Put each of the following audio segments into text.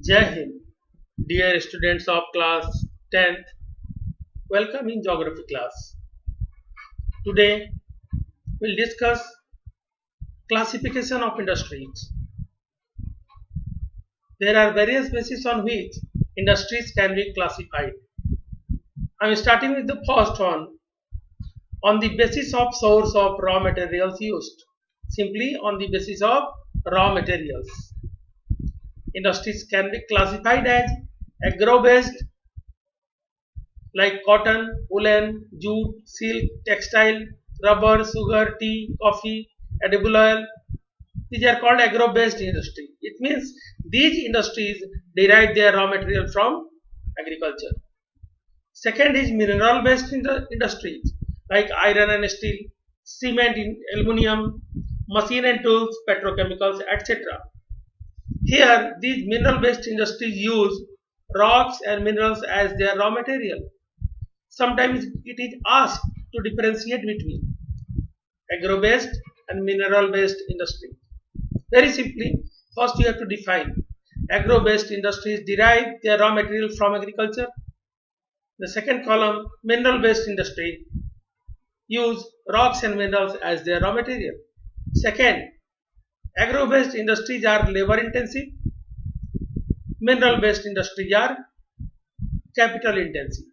Jai Hind, dear students of class 10th, welcome in geography class. Today we'll discuss classification of industries. There are various bases on which industries can be classified. I'm starting with the first one on the basis of source of raw materials used. Simply on the basis of raw materials. Industries can be classified as agro-based like cotton, woolen, jute, silk, textile, rubber, sugar, tea, coffee, edible oil. These are called agro-based industry. It means these industries derive their raw material from agriculture. Second is mineral-based industries like iron and steel, cement, aluminum, machine and tools, petrochemicals, etc. Here, these mineral-based industries use rocks and minerals as their raw material. Sometimes it is asked to differentiate between agro-based and mineral-based industry. Very simply, first you have to define agro-based industries derive their raw material from agriculture. The second column, mineral-based industry, use rocks and minerals as their raw material. Second, agro-based industries are labor-intensive. Mineral-based industries are capital-intensive.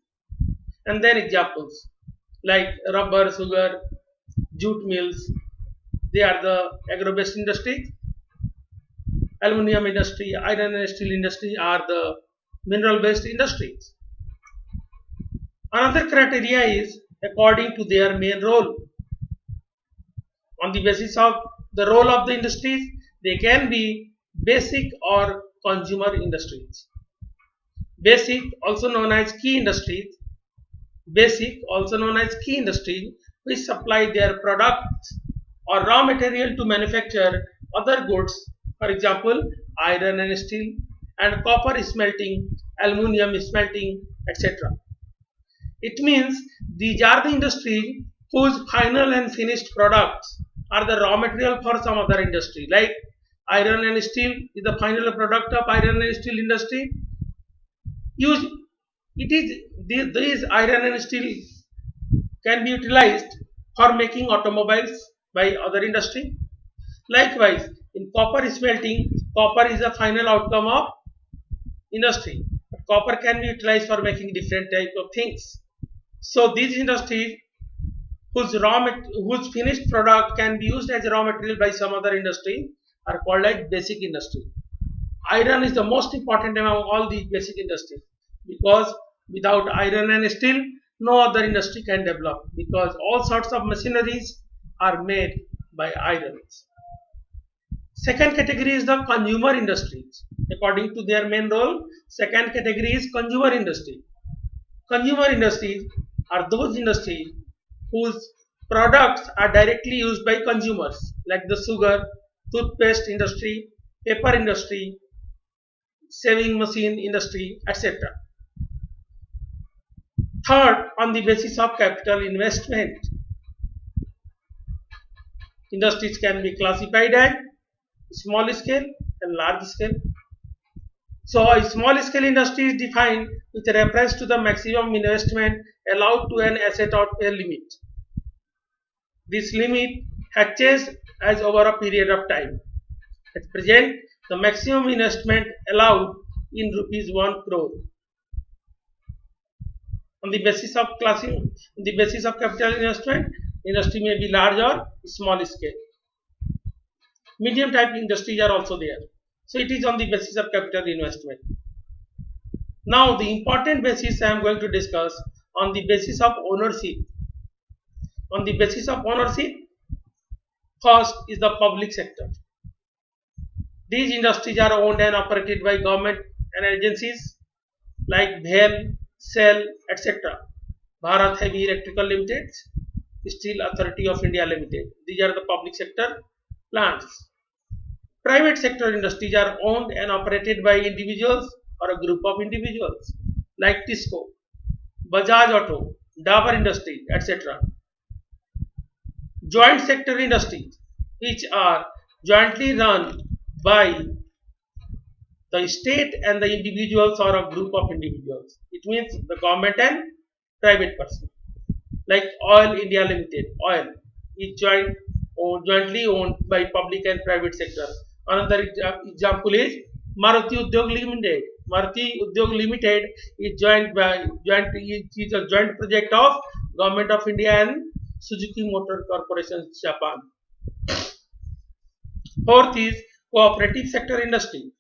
And then examples like rubber, sugar, jute mills, they are the agro-based industries. Aluminum industry, iron and steel industry are the mineral-based industries. Another criteria is according to their main role. On the basis of the role of the industries, they can be basic or consumer industries. Basic, also known as key industries, which supply their products or raw material to manufacture other goods, for example, iron and steel, and copper smelting, aluminum smelting, etc. It means these are the industries whose final and finished products are the raw material for some other industry, like iron and steel is the final product of iron and steel industry. Use it is these iron and steel can be utilized for making automobiles by other industry. Likewise, in copper smelting, copper is the final outcome of industry. But copper can be utilized for making different type of things. So these industries whose finished product can be used as raw material by some other industry are called as basic industry. Iron is the most important among all these basic industries because without iron and steel, no other industry can develop because all sorts of machineries are made by irons. Second category is the consumer industries. According to their main role, second category is consumer industry. Consumer industries are those industries whose products are directly used by consumers like the sugar, toothpaste industry, paper industry, sewing machine industry, etc. Third, on the basis of capital investment, industries can be classified as small scale and large scale. So, a small scale industry is defined with reference to the maximum investment allowed to an asset or a limit. This limit has changed as over a period of time. At present, the maximum investment allowed in rupees 1 crore. On the basis of capital investment, industry may be large or small scale. Medium type industries are also there. So it is on the basis of capital investment. Now the important basis I am going to discuss on the basis of ownership. On the basis of ownership, first is the public sector. These industries are owned and operated by government and agencies like BHEL, SEL, etc. Bharat Heavy Electrical Limited, Steel Authority of India Limited. These are the public sector plants. Private sector industries are owned and operated by individuals or a group of individuals like Tisco, Bajaj Auto, Dabur Industries, etc. Joint sector industries, which are jointly run by The state and the individuals or a group of individuals. It means the government and private person. Like Oil India Limited, oil is jointly owned by public and private sector. Another example is Maruti Udyog Limited. Maruti Udyog Limited is is a joint project of Government of India and Suzuki Motor Corporation Japan. Fourth is cooperative sector industry.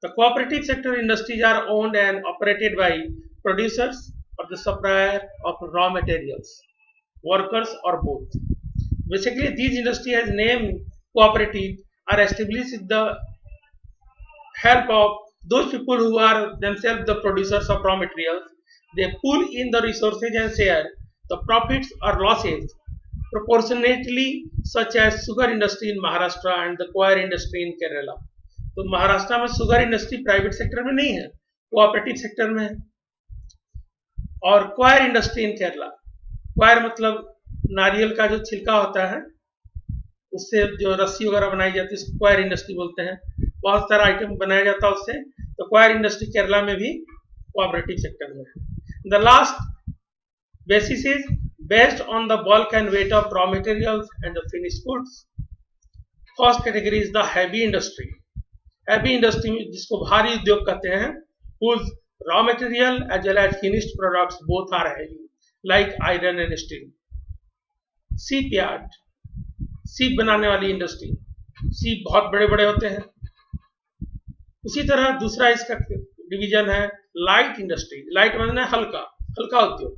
The cooperative sector industries are owned and operated by producers or the supplier of raw materials, workers or both. Basically, these industries as name cooperative are established with the help of those people who are themselves the producers of raw materials. They pull in the resources and share the profits or losses proportionately, such as sugar industry in Maharashtra and the coir industry in Kerala. तो महाराष्ट्र में sugar industry private sector में नहीं है, cooperative sector में है. और क्वायर industry in Kerala, क्वायर मतलब नारियल का जो छिलका होता है उससे जो रस्सी वगैरह बनाई जाती है उसको क्वायर इंडस्ट्री बोलते हैं. बहुत सारा आइटम बनाया जाता है उससे. तो क्वायर इंडस्ट्री केरला में भी कोऑपरेटिव सेक्टर में है. The last basis is based on the bulk and weight of raw materials and the finished goods. First category is the heavy industry. Heavy industry जिसको भारी उद्योग कहते हैं, whose raw material as well as finished products both are heavy, like iron and steel. Ship yard, ship बनाने वाली industry, ship बहुत बड़े बड़े होते हैं. उसी तरह दूसरा इसका डिवीजन है लाइट इंडस्ट्री. लाइट मतलब हल्का, हल्का उद्योग.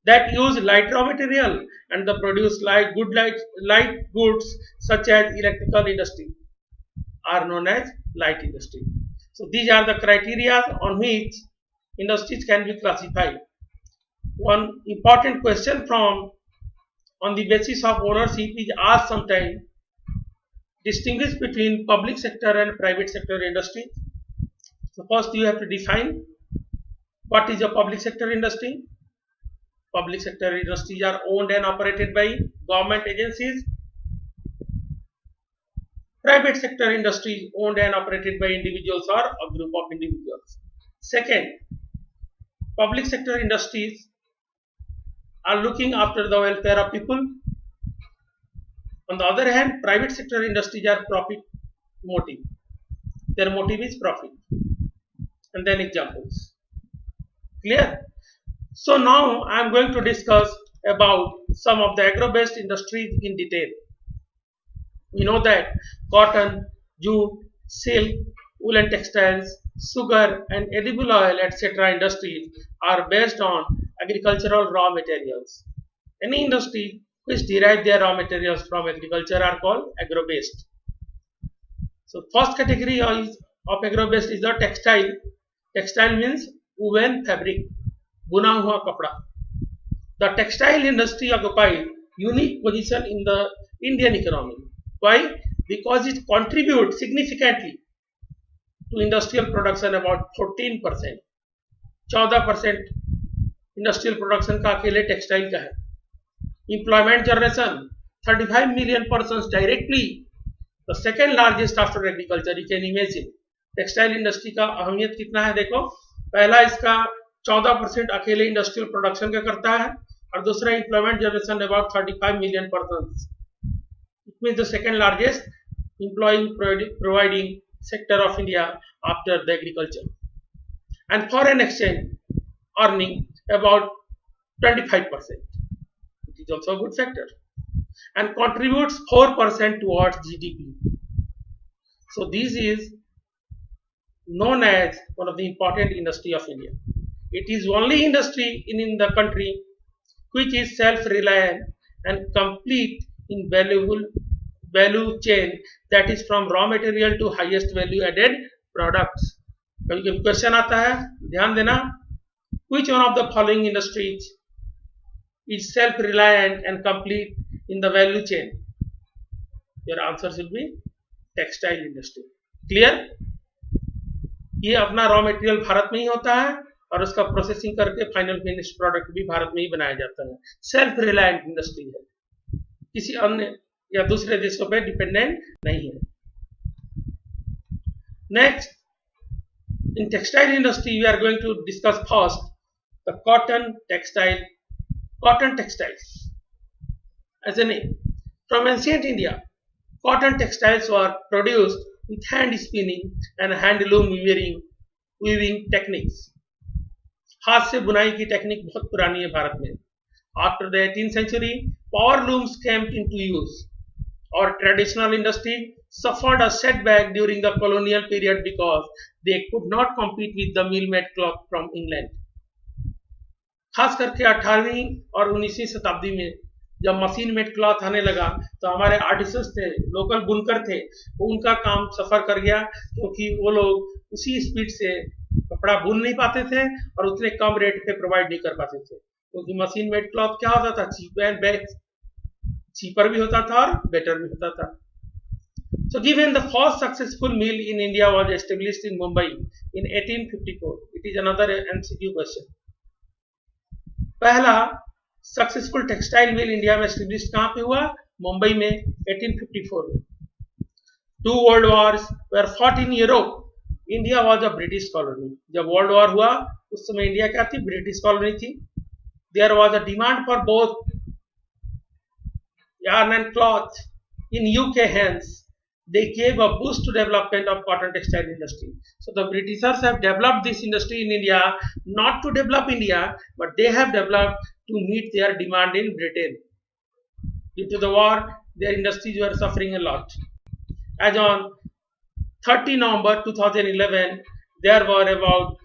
That use light raw material and the produce light goods such as electrical industry are known as light industry. So these are the criteria on which industries can be classified. One important question from on the basis of ownership is asked sometimes: distinguish between public sector and private sector industry. So first you have to define what is a public sector industry. Public sector industries are owned and operated by government agencies. Private sector industries owned and operated by individuals or a group of individuals. Second, public sector industries are looking after the welfare of people. On the other hand, private sector industries are profit motive. Their motive is profit. And then examples. Clear? So now I am going to discuss about some of the agro-based industries in detail. We know that cotton, jute, silk, woolen textiles, sugar and edible oil etc. industries are based on agricultural raw materials. Any industry which derive their raw materials from agriculture are called agro-based. So first category of agro-based is the textile. Textile means woven fabric, बुना हुआ कपड़ा. The textile industry occupies unique position in the Indian economy. Why? Because it contributes significantly to industrial production about 14%. 14% industrial production का अकेले textile का है. Employment generation 35 million persons directly, the second largest after agriculture. You can imagine textile industry का अहमियत कितना है. देखो, पहला इसका 14% अकेले इंडस्ट्रियल प्रोडक्शन का करता है और दूसरा employment generation about 35 million persons. It means the second largest employing providing sector of India after the agriculture. And foreign exchange earning about 25%. It is also a good sector and contributes 4% towards GDP. So this is known as one of the important industry of India. It is only industry in the country which is self-reliant and complete in value chain, that is from raw material to highest value added products. कभी question आता है, ध्यान देना, which one of the following industries is self-reliant and complete in the value chain? Your answer will be textile industry. Clear? ये अपना raw material Bharat में ही होता है और उसका प्रोसेसिंग करके फाइनल फिनिश प्रोडक्ट भी भारत में ही बनाया जाता है. सेल्फ रिलायंट इंडस्ट्री है, किसी अन्य या दूसरे देशों पे डिपेंडेंट नहीं है. Next, In textile industry, we are going to discuss first the cotton textiles as a name. From ancient India, cotton textiles were produced with hand spinning and handloom weaving techniques. हाथ से बुनाई की technique बहुत पुरानी है भारत में. After the 18th century, power looms came into use. Our traditional industry suffered a setback during the colonial period because they could not compete with the mill-made cloth from England. खास करके 18वीं और 19वीं शताब्दी में जब मशीन मेड क्लॉथ आने लगा तो हमारे आर्टिसंस थे, लोकल बुनकर थे, उनका काम सफर कर गया क्योंकि वो लोग उसी स्पीड से कपड़ा बुन नहीं पाते थे और उतने कम रेट पे प्रोवाइड नहीं कर पाते थे क्योंकि मशीन मेड क्लॉथ क्या होता था, चीपर भी होता था और बेटर भी होता था. So given the first successful mill in India was established in Mumbai in 1854. It is another MCQ question. पहला सक्सेसफुल टेक्सटाइल मिल इंडिया में एस्टेब्लिश कहाँ पे हुआ? मुंबई में 1854 में. Two world wars were fought in Europe. India was a British colony. जब world war हुआ उस समय इंडिया क्या थी? ब्रिटिश कॉलोनी थी. There was a demand for both yarn and cloth in UK hands. They gave a boost to development of cotton textile industry. So the Britishers have developed this industry in India, not to develop India, but they have developed to meet their demand in Britain. Due to the war, their industries were suffering a lot. As on 30 November 2011, there were about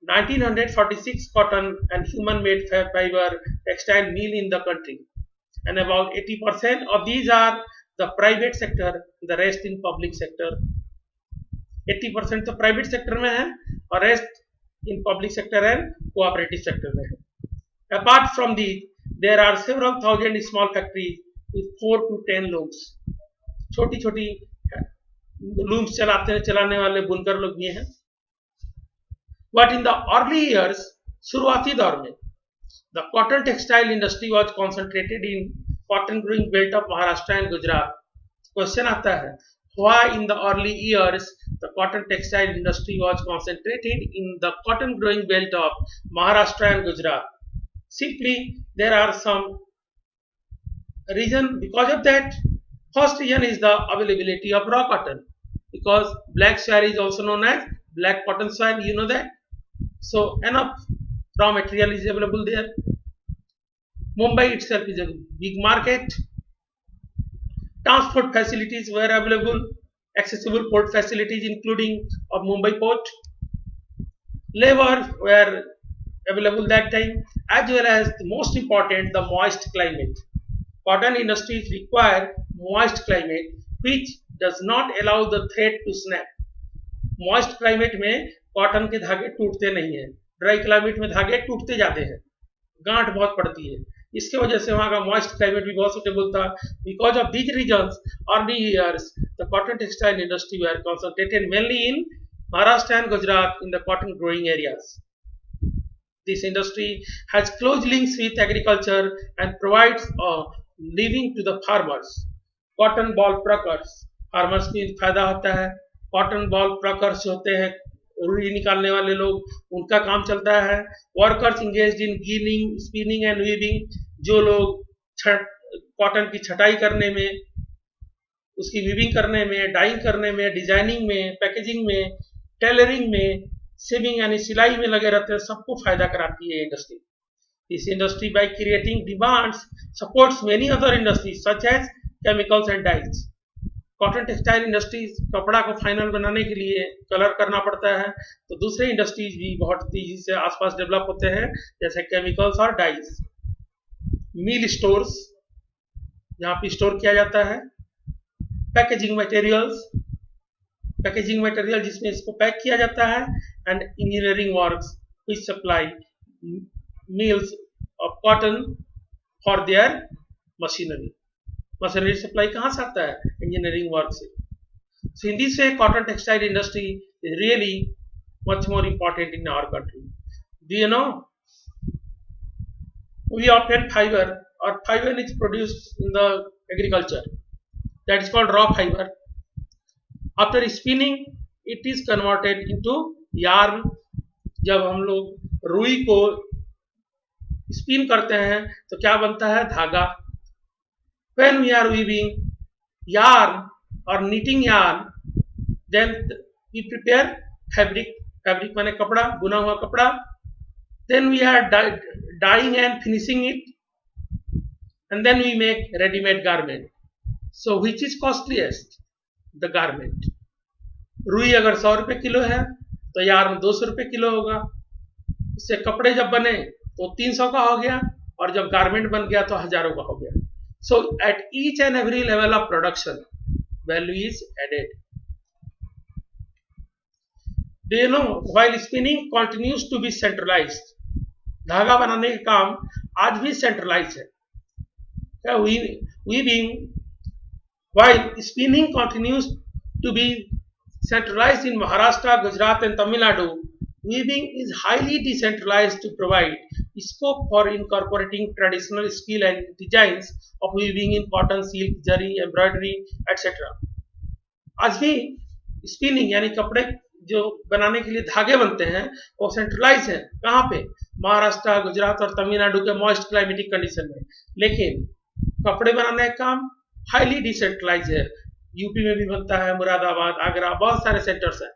1946 cotton and human-made fiber textile mill in the country. And about 80% of these are the private sector, the rest in public sector. 80% तो private sector में है और rest in public sector and cooperative sector में है. Apart from the there are several thousand small factories with 4 to 10 looms. छोटी छोटी looms चलाने वाले बुनकर लोग भी हैं. But in the early years, शुरुआती दौर में, the cotton textile industry was concentrated in cotton growing belt of Maharashtra and Gujarat. Question आता है, why in the early years the cotton textile industry was concentrated in the cotton growing belt of Maharashtra and Gujarat? Simply, there are some reason because of that. First reason is the availability of raw cotton, because black soil is also known as black cotton soil, you know that. So enough raw material is available there. Mumbai itself is a big market. Transport facilities were available, accessible port facilities including of Mumbai port. Labor were available that time, as well as the most important, the moist climate. Cotton industries require moist climate which does not allow the thread to snap. Moist climate में cotton के धागे टूटते नहीं हैं. Dry climate में धागे टूटते जाते हैं, गांठ बहुत पड़ती है. इसके वजह से वहां का मॉइस्ट क्लाइमेट भी बहुत सुटेबल था. Because of these reasons, early years the cotton textile industry were concentrated mainly in Maharashtra and Gujarat in the cotton growing areas. This industry has close links with agriculture and provides a living to the farmers. Cotton ball pluckers, farmers को फायदा होता है. Cotton ball pluckers होते हैं, रुई निकालने वाले लोग, उनका काम चलता है. Workers engaged in ginning, spinning and weaving, जो लोग कॉटन की छटाई करने में, उसकी वीविंग करने में, डाइंग करने में, डिजाइनिंग में, पैकेजिंग में, टेलरिंग में, सेविंग यानी सिलाई में लगे रहते हैं, सबको फायदा कराती है industry. This industry by creating demands supports many other industries such as chemicals and dyes. Cotton textile industries कपड़ा को फाइनल बनाने के लिए कलर करना पड़ता है, तो दूसरे इंडस्ट्रीज भी बहुत तेजी से आसपास डेवलप होते हैं, जैसे केमिकल्स और डाइज. मिल स्टोर्स, जहाँ पे स्टोर किया जाता है. पैकेजिंग मटेरियल जिसमें इसको पैक किया जाता है. And engineering works which supply mills of cotton for their machinery. Machinery supply कहाँ से आता है? इंजीनियरिंग वर्क से. So in this way cotton textile industry is really much more important in our country. Do you know, we obtain fibre, और fibre is produced in the agriculture, that is called raw fibre. After spinning, it is converted into yarn, जब हम लोग रुई को spin करते हैं तो क्या बनता है? धागा। When we are weaving yarn or knitting yarn, then we prepare fabric. Fabric माने कपड़ा, बुना हुआ कपड़ा. Then we are dyeing and finishing it, and then we make ready-made garment. So which is costliest? The garment. रुई अगर 100 रुपए kilo है तो यार्न 200 रुपए किलो होगा. उससे कपड़े जब बने तो 300 का हो गया, और जब गारमेंट बन गया तो हजारों का हो गया. So at each and every level of production, value is added. Do you know, while spinning continues to be centralized, धागा बनाने का काम आज भी सेंट्रलाइज है. Weaving, while spinning continues to be centralized in Maharashtra, Gujarat and Tamil Nadu, weaving is highly decentralized to provide scope for incorporating traditional skill and designs of weaving in cotton, silk, zari, embroidery, etc. आज भी spinning यानी कपड़े जो बनाने के लिए धागे बनते हैं वो सेंट्रलाइज है. कहाँ पे? महाराष्ट्र, गुजरात और तमिलनाडु के मॉइस्ट क्लाइमेटिक कंडीशन में. लेकिन कपड़े बनाने का काम हाईली डिसेंट्रलाइज है. यूपी में भी बनता है, मुरादाबाद, आगरा, बहुत सारे सेंटर्स हैं.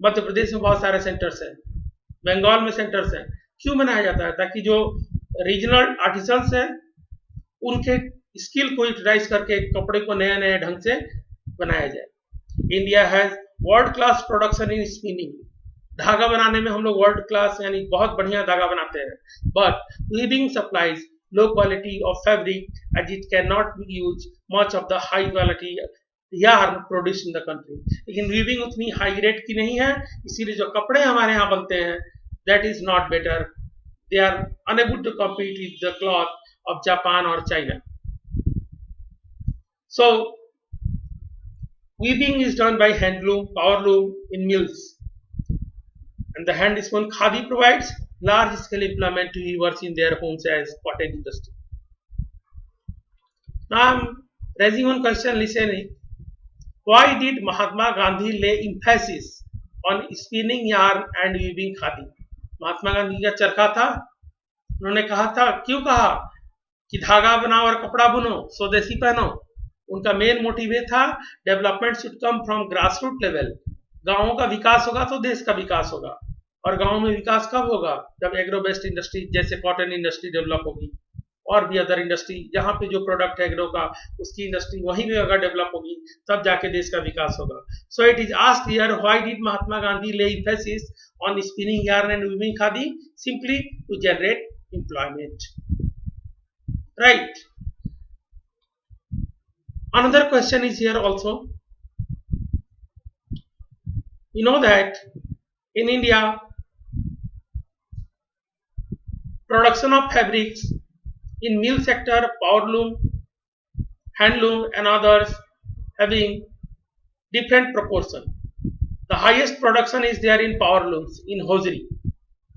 मध्य प्रदेश में बहुत सारे सेंटर्स हैं, बंगाल में सेंटर्स हैं. क्यों बनाया जाता है? ताकि जो रीजनल आर्टिसंस हैं उनके स्किल को यूटिलाइज करके कपड़े को नए नए ढंग से बनाया जाए. India has world class production in spinning. धागा बनाने में हम लोग वर्ल्ड क्लास यानी बहुत बढ़िया धागा बनाते हैं. But weaving supplies low quality of fabric as it can not use much of the high quality yarn produced in the country. लेकिन वीविंग उतनी हाई रेट की नहीं है, इसीलिए जो कपड़े हमारे यहाँ बनते हैं that is not better. They are unable to compete with the cloth of Japan or China. So weaving is done by handloom, powerloom in mills, and the hand spun khadi provides large scale employment to weavers in their homes as cottage industry. Now I am raising one question listening. Why did Mahatma Gandhi lay emphasis on spinning yarn and weaving khadi? Mahatma Gandhi का चरखा था. उन्होंने कहा था, क्यों कहा कि धागा बनाओ और कपड़ा बुनो, स्वदेशी पहनो. उनका मेन मोटिव ये था, development should come from grass root level. गांवों का विकास होगा तो देश का विकास होगा. और गांव में विकास कब होगा? जब एग्रो बेस्ड इंडस्ट्री जैसे कॉटन इंडस्ट्री डेवलप होगी, और भी अदर इंडस्ट्री जहां पे जो प्रोडक्ट है एग्रो का उसकी इंडस्ट्री वहीं पे अगर डेवलप होगी तब जाके देश का विकास होगा. So it is asked here, why did Mahatma Gandhi lay emphasis on spinning yarn and weaving khadi? Simply to generate employment. Right. Another question is here also. You know that in India, production of fabrics in mill sector, powerloom, handloom and others having different proportion. The highest production is there in powerlooms in hosiery,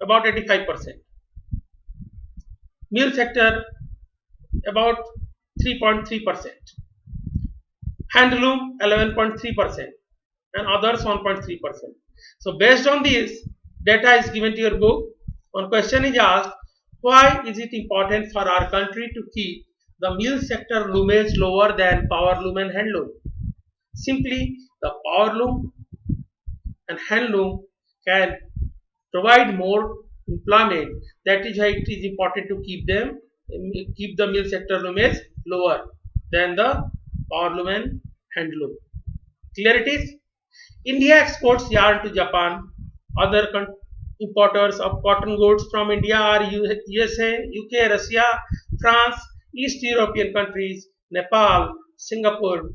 about 85%. Mill sector about 3.3%. Handloom 11.3% and others 1.3%. So based on this data is given to your book. One question is asked, why is it important for our country to keep the mill sector loomage lower than powerloom and handloom? Simply, the powerloom and handloom can provide more employment. That is why it is important to keep the mill sector loomage lower than the powerloom and handloom. Clear it is? India exports yarn to Japan. Other importers of cotton goods from India are USA, UK, Russia, France, East European countries, Nepal, Singapore,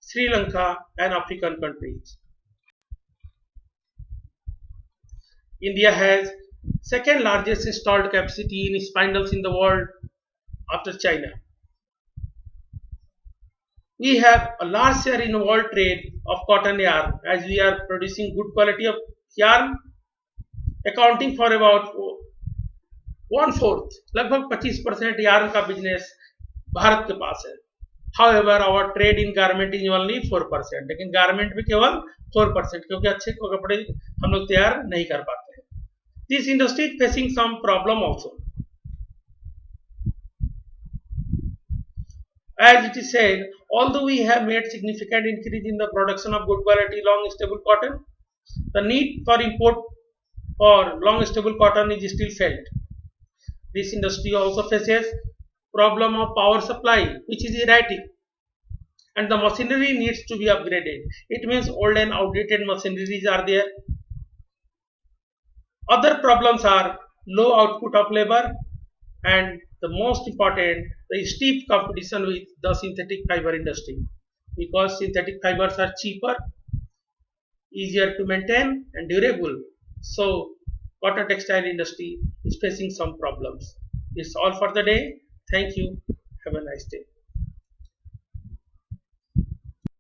Sri Lanka and African countries. India has second largest installed capacity in spindles in the world after China. We have a large share in world trade of cotton yarn as we are producing good quality of yarn, accounting for about 1/4, लगभग 25% yarn का business Bharat के पास है. However, our trade in garment is only 4%, लेकिन garment में केवल 4%, क्योंकि अच्छे कपड़े हम लोग तैयार नहीं कर पाते हैं. This industry is facing some problem also. As it is said, although we have made significant increase in the production of good quality long stable cotton, the need for import for long stable cotton is still felt. This industry also faces problem of power supply, which is erratic, and the machinery needs to be upgraded. It means old and outdated machineries are there. Other problems are low output of labor, and the most important, the steep competition with the synthetic fiber industry, because synthetic fibers are cheaper, easier to maintain, and durable. So, cotton textile industry is facing some problems. It's all for the day. Thank you. Have a nice day.